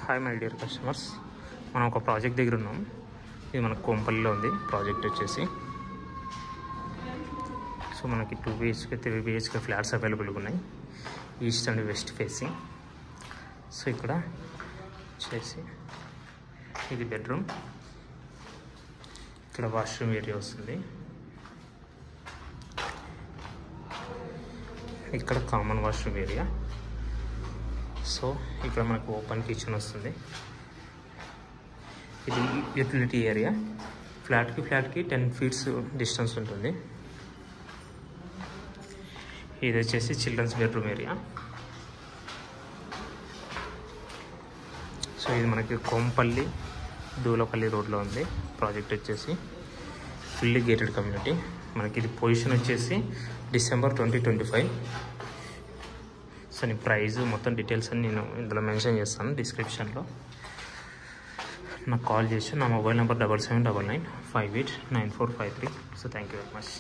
Hi my dear customers, మనం ఒక project దగ్గర ఉన్నాం. ఇది మనకు కోంపల్లిలో ఉంది. ప్రాజెక్ట్ వచ్చేసి సో మనకి 2 BHK 3 BHK ఫ్లాట్స్ అవైలబుల్గా ఉన్నాయి. East and west facing. So ఇక్కడ వచ్చేసి ఇది బెడ్రూమ్, ఇక్కడ వాష్రూమ్ ఏరియా వస్తుంది. ఇక్కడ కామన్ వాష్రూమ్ ఏరియా. సో ఇక్కడ మనకు ఓపెన్ కిచెన్ వస్తుంది. ఇది యూటిలిటీ ఏరియా. ఫ్లాట్కి 10 feet డిస్టెన్స్ ఉంటుంది. ఇది వచ్చేసి చిల్డ్రన్స్ బెడ్రూమ్ ఏరియా. సో ఇది మనకి కోంపల్లి దూలపల్లి రోడ్లో ఉంది. ప్రాజెక్ట్ వచ్చేసి ఫుల్లీ గేటెడ్ కమ్యూనిటీ. మనకి ఇది పొజిషన్ వచ్చేసి December 2025. సో నీ ప్రైస్ మొత్తం డీటెయిల్స్ అని నేను ఇందులో మెన్షన్ చేస్తాను డిస్క్రిప్షన్లో. నాకు కాల్ చేసి నా mobile number 7799589453. So thank you very much.